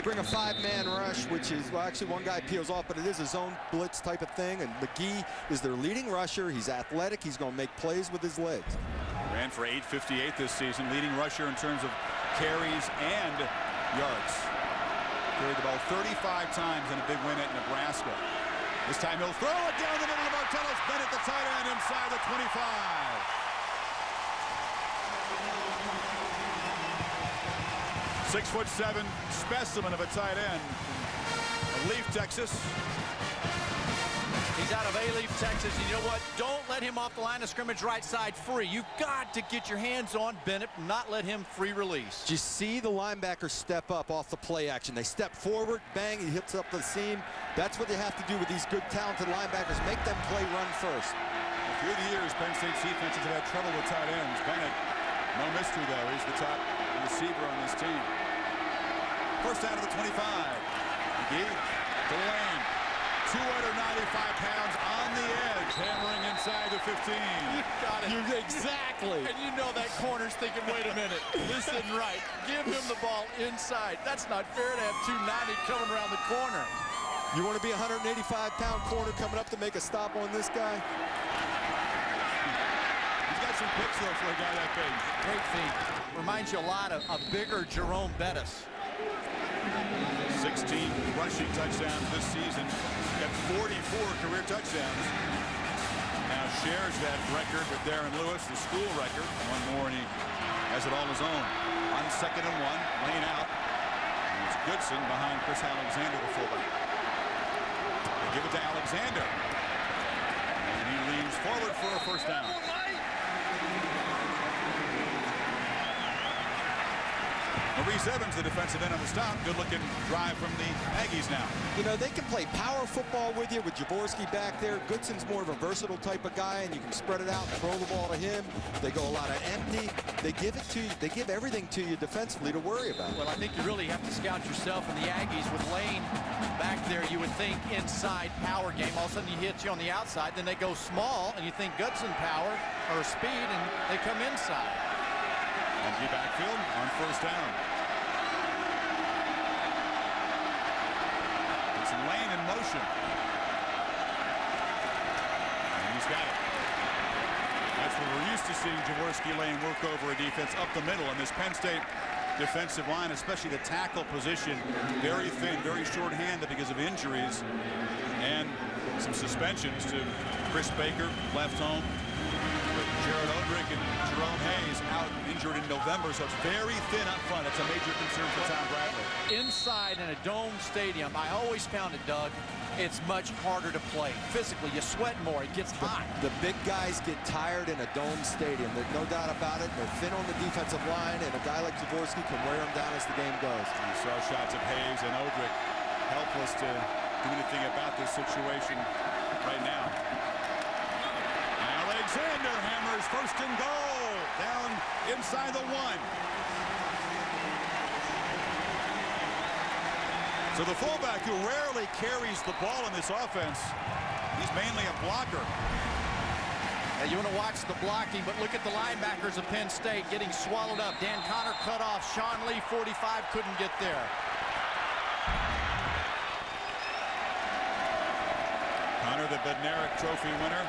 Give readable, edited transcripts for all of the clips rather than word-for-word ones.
Bring a five-man rush, which is, well, actually one guy peels off, but it is a zone blitz type of thing, and McGee is their leading rusher. He's athletic. He's going to make plays with his legs. Ran for 858 this season, leading rusher in terms of carries and yards. Carried the ball 35 times in a big win at Nebraska. This time he'll throw it down the middle of Martellus Bennett, the tight end, inside the 25. 6'7" specimen of a tight end. Leaf, Texas. He's out of A-Leaf, Texas. You know what? Don't let him off the line of scrimmage right side free. You've got to get your hands on Bennett, not let him free release. Did you see the linebackers step up off the play action? They step forward, bang, he hits up the seam. That's what they have to do with these good, talented linebackers. Make them play run first. Through the years, Penn State's defenses have had trouble with tight ends. Bennett, no mystery though. He's the top receiver on this team. First down to the 25. McGee to Lane. 295 pounds on the edge, hammering inside the 15. You got it. Exactly. And you know that corner's thinking, wait a minute, this isn't right. Give him the ball inside. That's not fair to have 290 coming around the corner. You want to be a 185-pound corner coming up to make a stop on this guy? He's got some picks, though, for a guy that big. Great feet. Reminds you a lot of a bigger Jerome Bettis. 16 rushing touchdowns this season. Got 44 career touchdowns. Now shares that record with Darren Lewis, the school record. One more, and he has it all his own. On 2nd and 1, Lane out. And it's Goodson behind Chris Alexander, the fullback. They give it to Alexander. And he leans forward for a first down. Maurice Evans, the defensive end on the stop. Good-looking drive from the Aggies now. You know, they can play power football with you with Jaworski back there. Goodson's more of a versatile type of guy, and you can spread it out and throw the ball to him. They go a lot of empty. They give it to you. They give everything to you defensively to worry about. Well, I think you really have to scout yourself in the Aggies with Lane back there. You would think inside power game. All of a sudden he hits you on the outside. Then they go small, and you think Goodson power or speed, and they come inside. Empty backfield on first down. It's Lane in motion. And he's got it. That's what we're used to seeing Jaworski Lane work over a defense up the middle. And this Penn State defensive line, especially the tackle position, very thin, very short-handed because of injuries and some suspensions to Chris Baker, left home. Jared Odrick and Jerome Hayes out injured in November, so it's very thin up front. It's a major concern for Tom Bradley. Inside in a dome stadium, I always found it, Doug, it's much harder to play. Physically, you sweat more. It gets hot. The big guys get tired in a dome stadium. There's no doubt about it. They're thin on the defensive line, and a guy like Jaworski can wear them down as the game goes. You saw shots of Hayes and Odrick helpless to do anything about this situation right now. Alexander hammers first and goal down inside the 1. So the fullback, who rarely carries the ball in this offense, he's mainly a blocker. Now you want to watch the blocking, but look at the linebackers of Penn State getting swallowed up. Dan Connor cut off. Sean Lee, 45, couldn't get there. Connor, the Bednarik Trophy winner.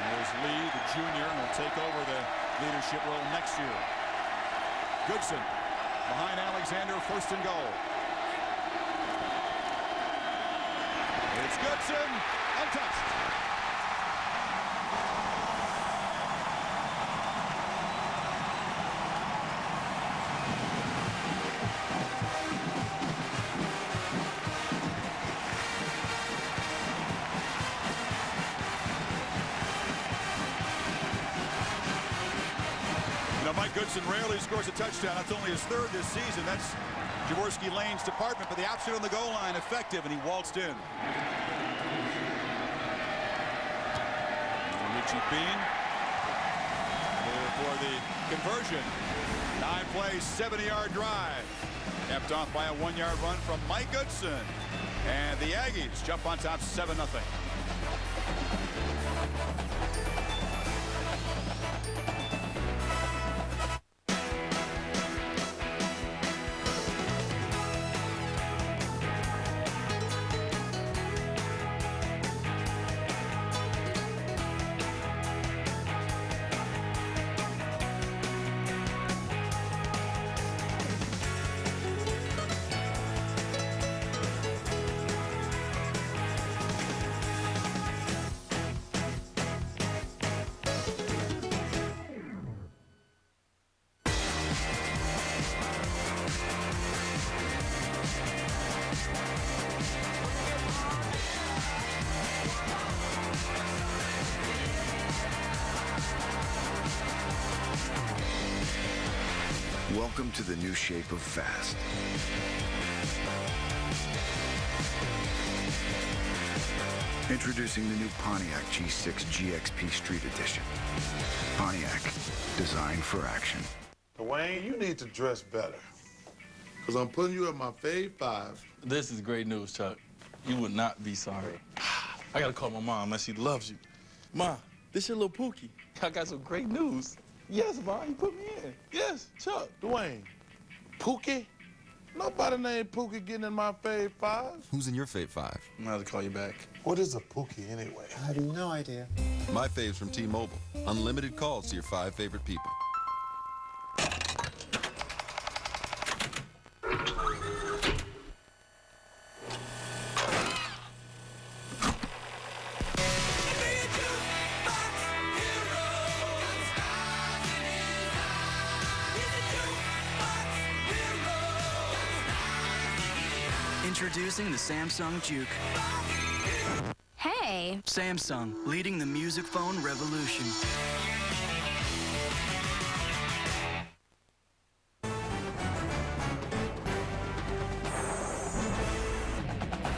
There's Lee, the junior, and will take over the leadership role next year. Goodson behind Alexander, first and goal. It's Goodson, untouched. Mike Goodson rarely scores a touchdown. That's only his 3rd this season. That's Jaworski Lane's department, but the option on the goal line effective, and he waltzed in. Richie Bean for the conversion. 9-play, 70-yard drive. Capped off by a 1-yard run from Mike Goodson. And the Aggies jump on top 7-0. Welcome to the new shape of fast. Introducing the new Pontiac G6 GXP Street Edition. Pontiac, designed for action. Dwayne, you need to dress better, because I'm putting you at my fave 5. This is great news, Chuck. You would not be sorry. I gotta call my mom, man. She loves you. Ma, this your little Pookie. I got some great news. Yes, Ma, you put me in. Yes, Chuck. Dwayne, Pookie? Nobody named Pookie getting in my fave 5. Who's in your fave 5? I'm gonna have to call you back. What is a Pookie anyway? I have no idea. My faves from T-Mobile. Unlimited calls to your 5 favorite people. Introducing the Samsung Juke. Hey. Samsung, leading the music phone revolution.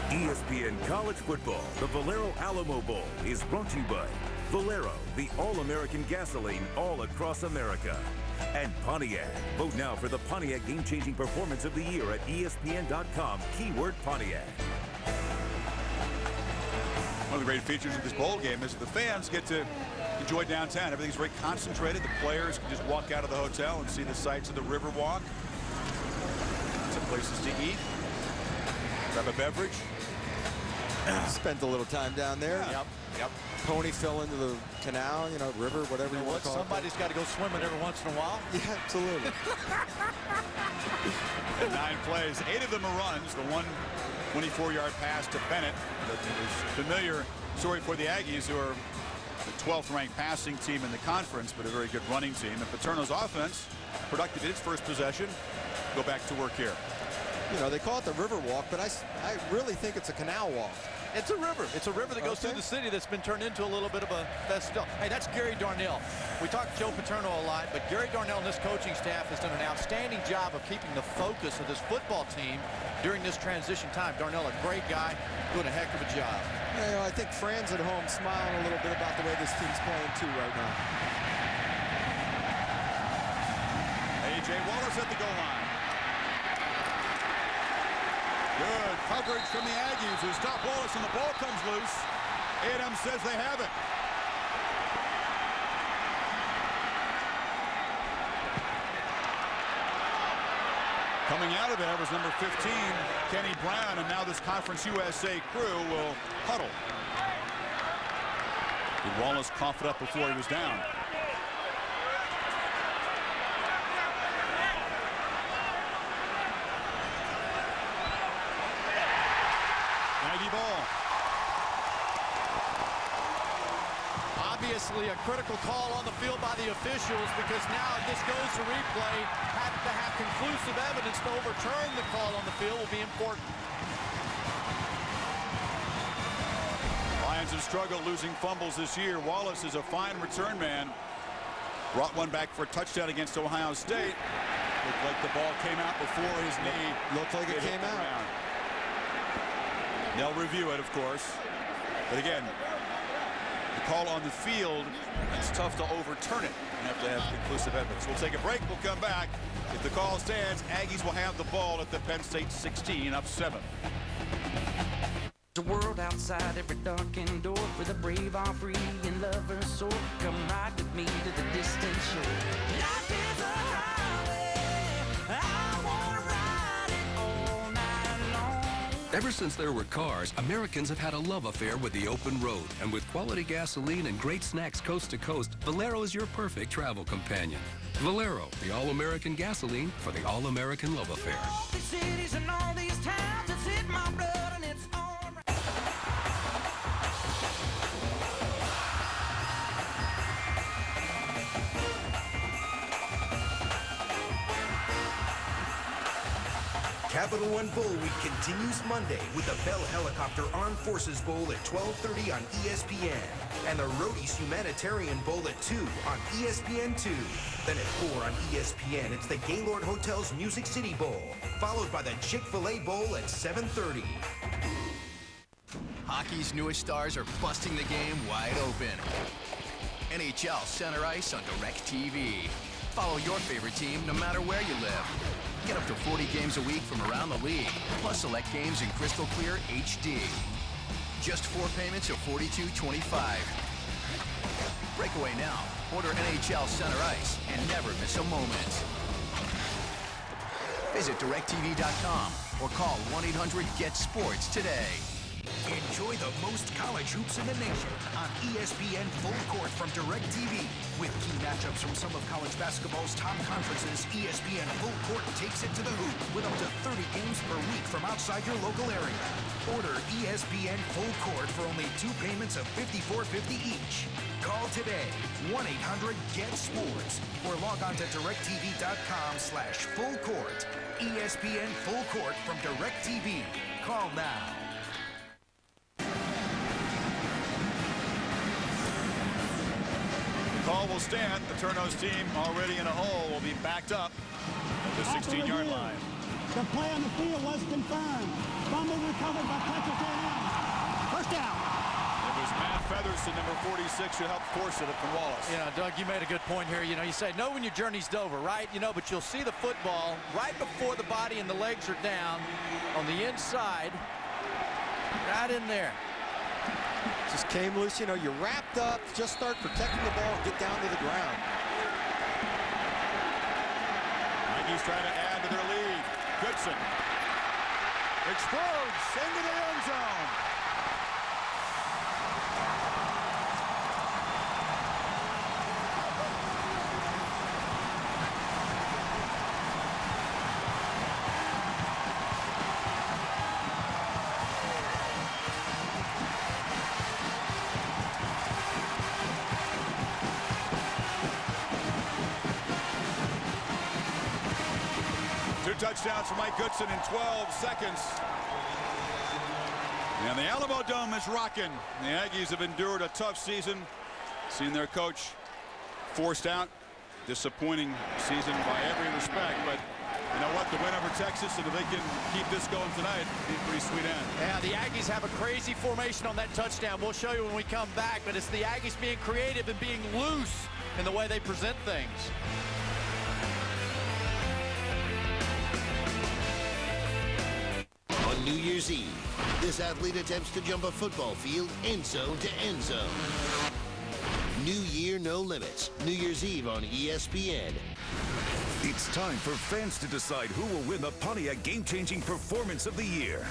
ESPN College Football, the Valero Alamo Bowl, is brought to you by Valero, the all-American gasoline all across America. And Pontiac. Vote now for the Pontiac game-changing performance of the year at ESPN.com, keyword Pontiac. One of the great features of this bowl game is the fans get to enjoy downtown. Everything's very concentrated. The players can just walk out of the hotel and see the sights of the Riverwalk. Some places to eat. Grab a beverage. Spent a little time down there. Yep. Pony fell into the canal, you know, river, whatever you want to call Somebody's got to go swimming every once in a while. it. Yeah, absolutely. And 9 plays, 8 of them are runs. The one 24-yard pass to Bennett. That was familiar story for the Aggies, who are the 12th ranked passing team in the conference, but a very good running team. And Paterno's offense, productive in its first possession, go back to work here. You know, they call it the river walk, but I really think it's a canal walk. It's a river. It's a river that goes through the city that's been turned into a little bit of a festival. Hey, that's Gary Darnell. We talk Joe Paterno a lot, but Gary Darnell and this coaching staff has done an outstanding job of keeping the focus of this football team during this transition time. Darnell, a great guy, doing a heck of a job. You know, I think Fran's at home smiling a little bit about the way this team's playing too right now. A.J. Wallace at the goal line. Good coverage from the Aggies, who stop Wallace, and the ball comes loose. A&M says they have it. Coming out of there was number 15, Kenny Brown, and now this Conference USA crew will huddle. Did Wallace cough it up before he was down? Ball. Obviously a critical call on the field by the officials, because now if this goes to replay, have to have conclusive evidence to overturn the call on the field will be important. Lions have struggled losing fumbles this year. Wallace is a fine return man. Brought one back for a touchdown against Ohio State. Looked like the ball came out before his knee. Looked like it came out. They'll review it, of course. But again, the call on the field, it's tough to overturn it. You have to have conclusive evidence. We'll take a break. We'll come back. If the call stands, Aggies will have the ball at the Penn State 16, up 7. The world outside every darkened door, for the brave are free and lovers soar. Come ride with me to the distant shore. Life is a highway, I wanna ride it all night long. Ever since there were cars, Americans have had a love affair with the open road. And with quality gasoline and great snacks coast to coast, Valero is your perfect travel companion. Valero, the all-American gasoline for the all-American love affair. All these cities and all these towns, it's in my blood and it's all around. Capital One Bowl Week continues Monday with the Bell Helicopter Armed Forces Bowl at 12:30 on ESPN and the Roadies Humanitarian Bowl at 2 on ESPN2. Then at 4 on ESPN, it's the Gaylord Hotel's Music City Bowl, followed by the Chick-fil-A Bowl at 7:30. Hockey's newest stars are busting the game wide open. NHL Center Ice on DirecTV. Follow your favorite team no matter where you live. Get up to 40 games a week from around the league, plus select games in crystal clear HD. Just 4 payments of $42.25. Break away now. Order NHL Center Ice and never miss a moment. Visit DirecTV.com or call 1-800-GET-SPORTS today. Enjoy the most college hoops in the nation on ESPN Full Court from DirecTV. With key matchups from some of college basketball's top conferences, ESPN Full Court takes it to the hoop with up to 30 games per week from outside your local area. Order ESPN Full Court for only 2 payments of $54.50 each. Call today, 1-800-GET-SPORTS, or log on to directv.com/fullcourt. ESPN Full Court from DirecTV. Call now. Call will stand. The Turnos team already in a hole will be backed up at the 16-yard line. The play on the field was confirmed. Fumble recovered by Texas A&M. First down. It was Matt Featherston, number 46, who helped force it from Wallace. Yeah, Doug, you made a good point here. You know, you say know when your journey's over, right? You know, but you'll see the football right before the body and the legs are down on the inside, right in there. Just came loose, you know, you're wrapped up, just start protecting the ball and get down to the ground. Aggies trying to add to their lead. Goodson explodes into the end zone. Touchdowns for Mike Goodson in 12 seconds. And the Alamo Dome is rocking. The Aggies have endured a tough season. Seen their coach forced out. Disappointing season by every respect. But you know what? The win over Texas, and if they can keep this going tonight, it'll be a pretty sweet end. Yeah, the Aggies have a crazy formation on that touchdown. We'll show you when we come back. But it's the Aggies being creative and being loose in the way they present things. On New Year's Eve, this athlete attempts to jump a football field end zone to end zone. New Year, no limits. New Year's Eve on ESPN. It's time for fans to decide who will win the Pontiac game-changing performance of the year.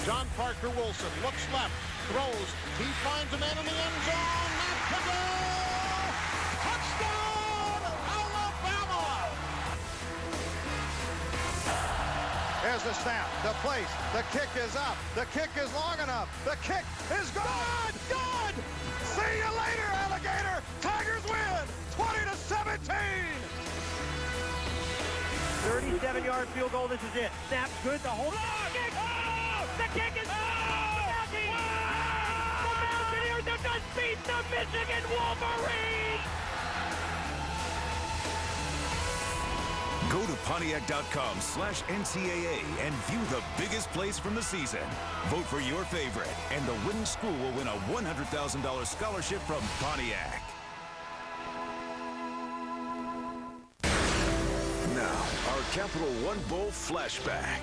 John Parker Wilson looks left, throws. He finds a man in the end zone. Not to go! Touchdown, Alabama! Here's the snap, the place, the kick is up, the kick is long enough, the kick is good! Good! See you later, alligator! Tigers win, 20-17! 37-yard field goal, this is it. Snap's good, the whole... Kick! Oh! The kick is... The Mountaineers have just beat the Michigan Wolverines! Go to Pontiac.com/NCAA and view the biggest plays from the season. Vote for your favorite, and the winning school will win a $100,000 scholarship from Pontiac. Now, our Capital One Bowl flashback.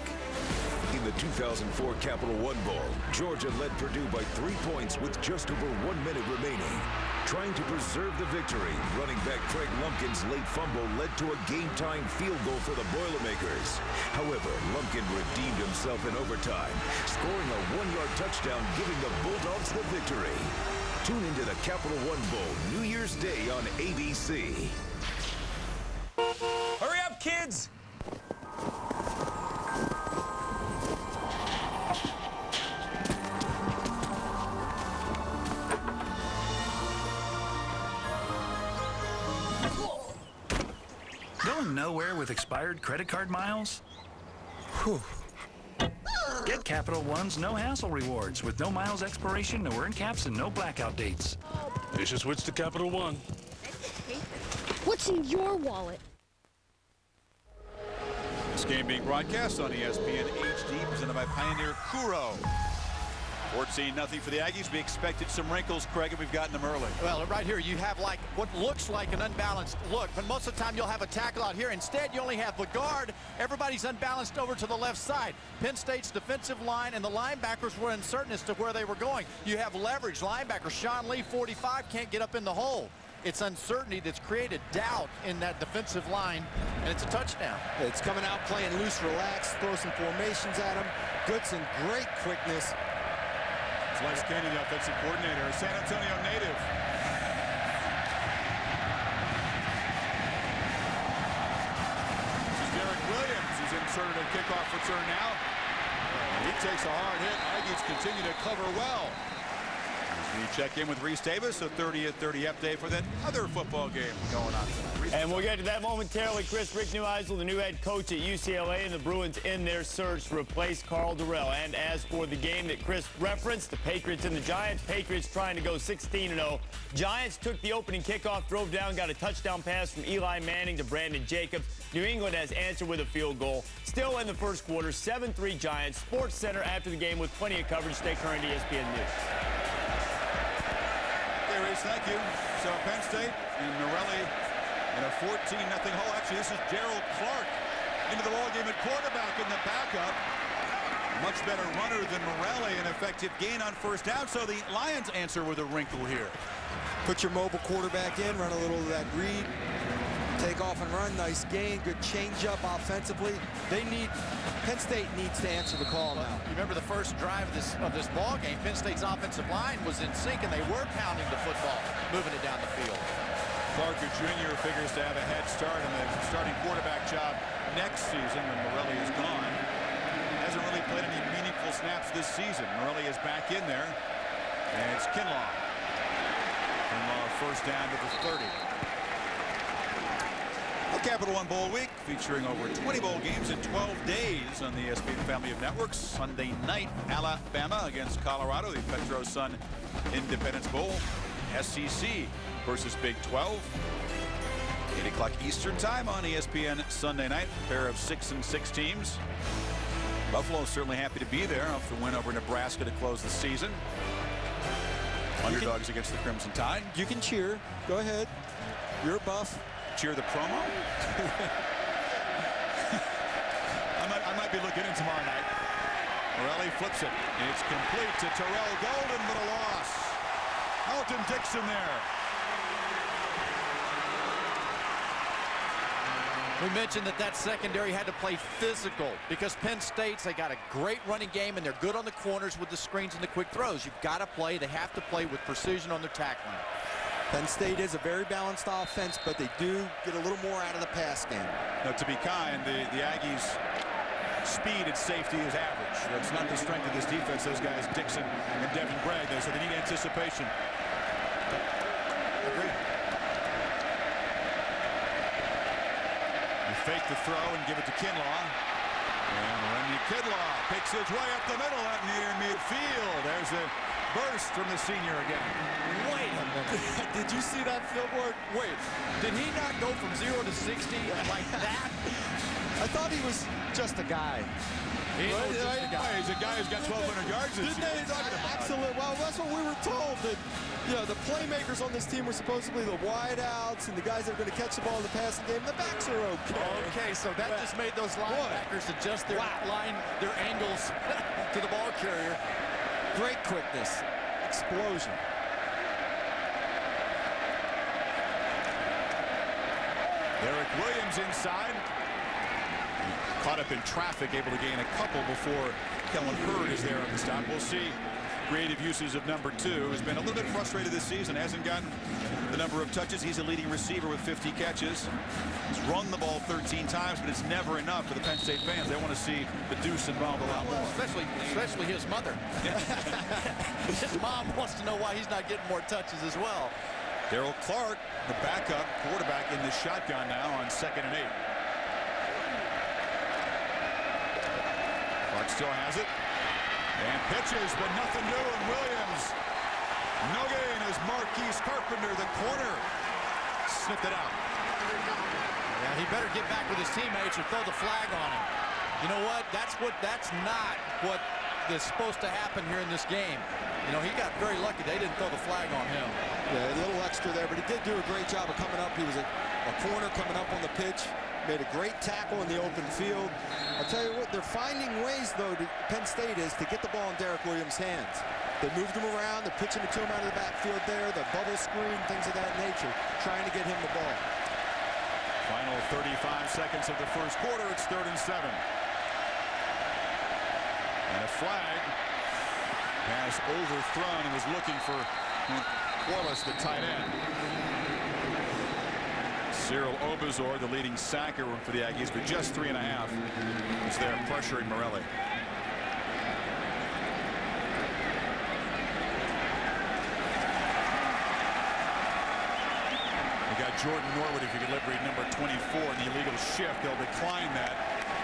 In the 2004 Capital One Bowl, Georgia led Purdue by 3 points with just over 1 minute remaining. Trying to preserve the victory, running back Craig Lumpkin's late fumble led to a game-time field goal for the Boilermakers. However, Lumpkin redeemed himself in overtime, scoring a 1-yard touchdown, giving the Bulldogs the victory. Tune into the Capital One Bowl New Year's Day on ABC. Hurry up, kids! Going nowhere with expired credit card miles? Whew. Get Capital One's no hassle rewards with no miles expiration, no earn caps, and no blackout dates. You should switch to Capital One. What's in your wallet? This game being broadcast on ESPN HD, presented by Pioneer Kuro. 14-0 for the Aggies. We expected some wrinkles, Craig, and we've gotten them early. Well, right here you have like what looks like an unbalanced look, but most of the time you'll have a tackle out here. Instead, you only have the guard. Everybody's unbalanced over to the left side. Penn State's defensive line and the linebackers were uncertain as to where they were going. You have leverage. Linebacker Sean Lee, 45, can't get up in the hole. It's uncertainty that's created doubt in that defensive line, and it's a touchdown. It's coming out playing loose, relaxed, throw some formations at him. Goodson, great quickness. It's Les Kennedy, the offensive coordinator, a San Antonio native. This is Derek Williams, who's inserted a kickoff return now. And he takes a hard hit. Aggies continue to cover well. As we check in with Reese Davis, a 30th day for that other football game going on tonight. And we'll get to that momentarily. Rick Neuheisel, the new head coach at UCLA, and the Bruins in their search to replace Carl Durrell. And as for the game that Chris referenced, the Patriots and the Giants, Patriots trying to go 16-0. Giants took the opening kickoff, drove down, got a touchdown pass from Eli Manning to Brandon Jacobs. New England has answered with a field goal. Still in the first quarter, 7-3 Giants. Sports Center after the game with plenty of coverage. Stay current, ESPN News. Okay, Reese, thank you. So Penn State and Morelli in a 14-0 hole. Actually, this is Gerald Clark into the ball game at quarterback in the backup. Much better runner than Morelli, an effective gain on first down. So the Lions answer with a wrinkle here. Put your mobile quarterback in, run a little of that read, take off and run. Nice gain, good change-up offensively. Penn State needs to answer the call now. You remember the first drive of this ball game, Penn State's offensive line was in sync, and they were pounding the football, moving it down the field. Clark Jr. figures to have a head start in the starting quarterback job next season when Morelli is gone. Hasn't really played any meaningful snaps this season. Morelli is back in there, and it's Kinlaw. Kinlaw first down to the 30. A Capital One Bowl week featuring over 20 bowl games in 12 days on the ESPN family of networks. Sunday night, Alabama against Colorado, the Petro Sun Independence Bowl. SEC versus Big 12. 8 o'clock Eastern time on ESPN Sunday night. Pair of 6-6 teams. Buffalo certainly happy to be there off the win over Nebraska to close the season. Underdogs against the Crimson Tide. You can cheer. Go ahead. You're a Buff. Cheer the promo? I might be looking in tomorrow night. Morelli flips it. It's complete to Terrell Golden, but a loss. Elton Dixon there. We mentioned that secondary had to play physical because Penn State's, they got a great running game and they're good on the corners with the screens and the quick throws. You've got to play. They have to play with precision on their tackling. Penn State is a very balanced offense, but they do get a little more out of the pass game. Now, to be kind, the Aggies' speed and safety is average. That's not the strength of this defense. Those guys, Dixon and Devin Gregg, so they need anticipation. Agreed. You fake the throw and give it to Kinlaw. And Randy Kinlaw picks his way up the middle out near midfield. There's a burst from the senior again. Wait a minute. Did you see that field work? Wait, did he not go from 0 to 60 like that? I thought he was just a guy. He's a guy who's got 1,200 yards this year. Absolutely. Well, that's what we were told. That, you know, the playmakers on this team were supposedly the wideouts and the guys that are going to catch the ball in the passing game. The backs are okay. Okay, so that just made those linebackers adjust their their angles to the ball carrier. Great quickness. Explosion. Derek Williams inside. Caught up in traffic, able to gain a couple before Kellen Hurd is there on the stop. We'll see creative uses of number 2. Has been a little bit frustrated this season. Hasn't gotten the number of touches. He's a leading receiver with 50 catches. He's run the ball 13 times, but it's never enough for the Penn State fans. They want to see the Deuce involved a lot more. Especially his mother. His mom wants to know why he's not getting more touches as well. Darryl Clark, the backup quarterback in the shotgun now on 2nd and 8. still has it. And pitches, but nothing doing. Williams. No gain as Marquise Carpenter, the corner, snipped it out. Yeah, he better get back with his teammates or throw the flag on him. You know what? That's not what is supposed to happen here in this game. You know, he got very lucky. They didn't throw the flag on him. Yeah, a little extra there, but he did do a great job of coming up. He was a corner coming up on the pitch. Made a great tackle in the open field. I'll tell you what, they're finding ways, though, Penn State is, to get the ball in Derek Williams' hands. They moved him around. They're pitching it to him out of the backfield there. The bubble screen, things of that nature, trying to get him the ball. Final 35 seconds of the first quarter. It's 3rd and 7. And a flag. Pass overthrown and was looking for Wallace, the tight end. Cyril Obazor, the leading sacker for the Aggies, but just 3.5 as they're pressuring Morelli. We got Jordan Norwood, if you could liberate number 24 in the illegal shift. They'll decline that,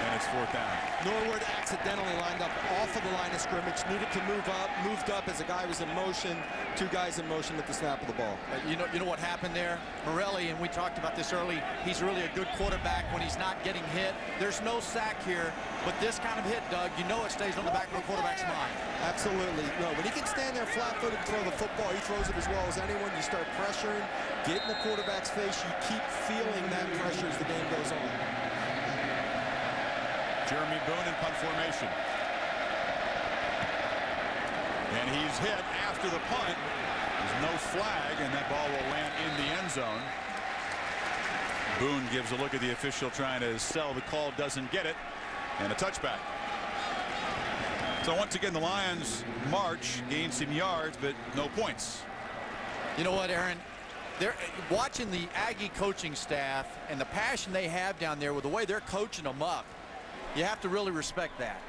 and it's 4th down. Norwood accidentally lined up off of the line of scrimmage, needed to move up, moved up as a guy was in motion, 2 guys in motion at the snap of the ball. You know what happened there? Morelli, and we talked about this early, he's really a good quarterback when he's not getting hit. There's no sack here, but this kind of hit, Doug, you know it stays on the back of the quarterback's mind. Absolutely. No, when he can stand there flat-footed and throw the football, he throws it as well as anyone. You start pressuring, get in the quarterback's face, you keep feeling that pressure as the game goes on. Jeremy Boone in punt formation. And he's hit after the punt. There's no flag, and that ball will land in the end zone. Boone gives a look at the official trying to sell the call, doesn't get it, and a touchback. So once again, the Lions march, gain some yards, but no points. You know what, Aaron? They're watching the Aggie coaching staff and the passion they have down there with the way they're coaching them up. You have to really respect that.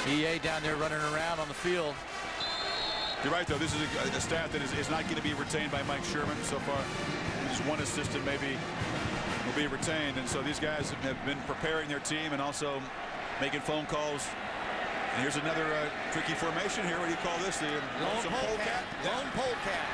EA down there running around on the field. You're right, though. This is a staff that is not going to be retained by Mike Sherman so far. Just one assistant maybe will be retained. And so these guys have been preparing their team and also making phone calls. And here's another tricky formation here. What do you call this? The lonesome polecat? Lone polecat.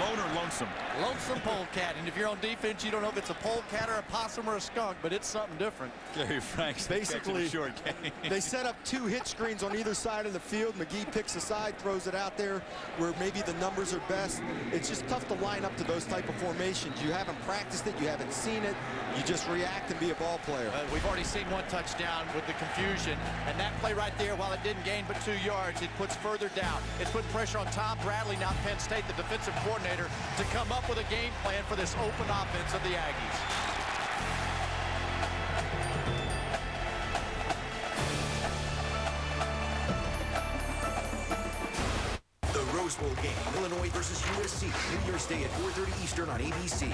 Lone or lonesome? Lonesome polecat. And if you're on defense, you don't know if it's a polecat or a possum or a skunk, but it's something different. Gary Franks basically short game. They set up 2 hit screens on either side of the field. McGee picks a side, throws it out there where maybe the numbers are best. It's just tough to line up to those type of formations. You haven't practiced it, you haven't seen it. You just react and be a ball player. We've already seen 1 touchdown with the confusion, and that play right there, while it didn't gain but 2 yards, it puts further doubt. It's put pressure on Tom Bradley, now Penn State, the defensive coordinator, to come up with a game plan for this open offense of the Aggies. The Rose Bowl game, Illinois versus USC, New Year's Day at 4:30 Eastern on ABC.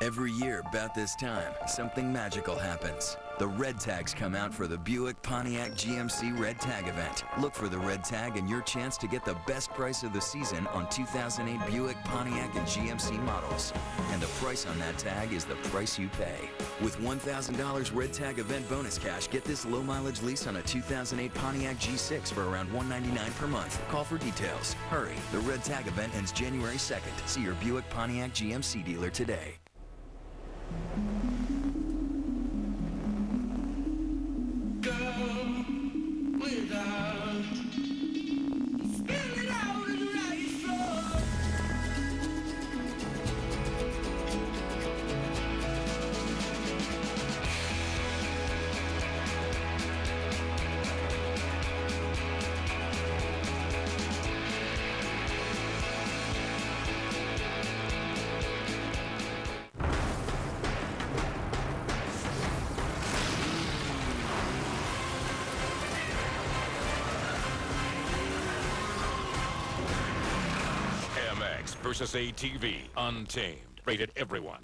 Every year, about this time, something magical happens. The red tags come out for the Buick Pontiac GMC Red Tag event. Look for the red tag and your chance to get the best price of the season on 2008 Buick, Pontiac, and GMC models. And the price on that tag is the price you pay. With $1,000 red tag event bonus cash, get this low mileage lease on a 2008 Pontiac G6 for around $199 per month. Call for details. Hurry, the red tag event ends January 2nd. See your Buick Pontiac GMC dealer today. Versus ATV, Untamed, rated everyone.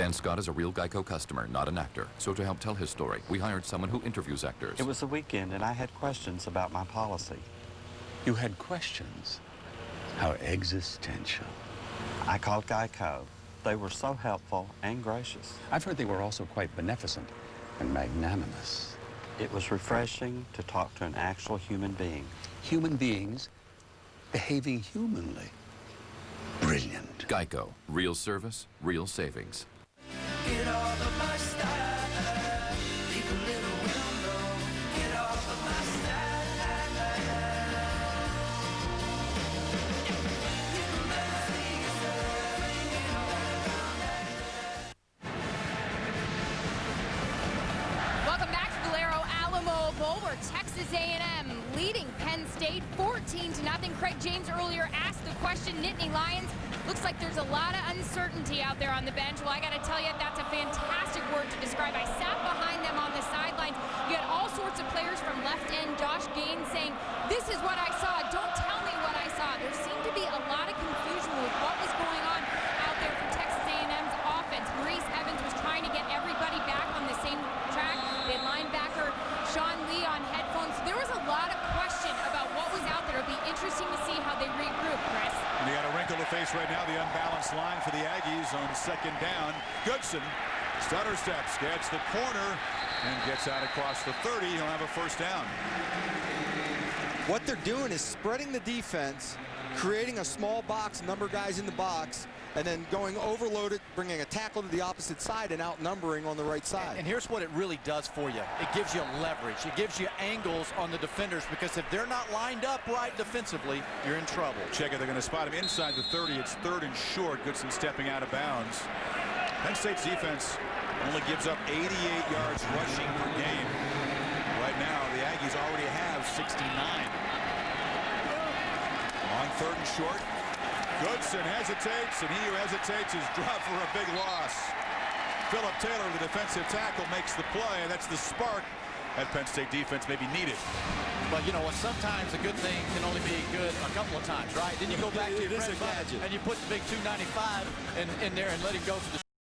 Dan Scott is a real Geico customer, not an actor. So to help tell his story, we hired someone who interviews actors. It was the weekend, and I had questions about my policy. You had questions? How existential. I called Geico. They were so helpful and gracious. I've heard they were also quite beneficent and magnanimous. It was refreshing to talk to an actual human being. Human beings behaving humanly. Brilliant. Geico. Real service, real savings. Get off of my style. Leave a little window. Get off of my style. Welcome back to Valero Alamo Bowl, where Texas A&M leading Penn State 14-0. Craig James earlier asked the question, Nittany Lions, looks like there's a lot of uncertainty out there on the bench. Well, I got to tell you, that's a fantastic word to describe. I sat behind them on the sidelines. You had all sorts of players from left end, Josh Gaines, saying, this is what I saw. Don't tell me what I saw. There seemed to be a lot of confusion with what was going on out there for Texas A&M's offense. Maurice Evans was trying to get everybody back on the same track. They had linebacker Sean Lee on headphones. So there was a lot of question about what was out there. It'll be interesting to see how they regroup, Chris. They got a wrinkle to face right now, the unbalanced line for the Aggies on second down. Goodson stutter steps, gets the corner, and gets out across the 30. He'll have a first down. What they're doing is spreading the defense, creating a small box, number of guys in the box, and then going overloaded, bringing a tackle to the opposite side and outnumbering on the right side. And here's what it really does for you. It gives you leverage. It gives you angles on the defenders, because if they're not lined up right defensively, you're in trouble. Check it. They're going to spot him inside the 30. It's third and short. Goodson stepping out of bounds. Penn State's defense only gives up 88 yards rushing per game. Right now, the Aggies already have 69. On third and short, Goodson hesitates, and he who hesitates is dropped for a big loss. Philip Taylor, the defensive tackle, makes the play, and that's the spark that Penn State defense may be needed. But you know what? Sometimes a good thing can only be good a couple of times, right? Then you go back to your friend and you put the big 295 in there and let him go for the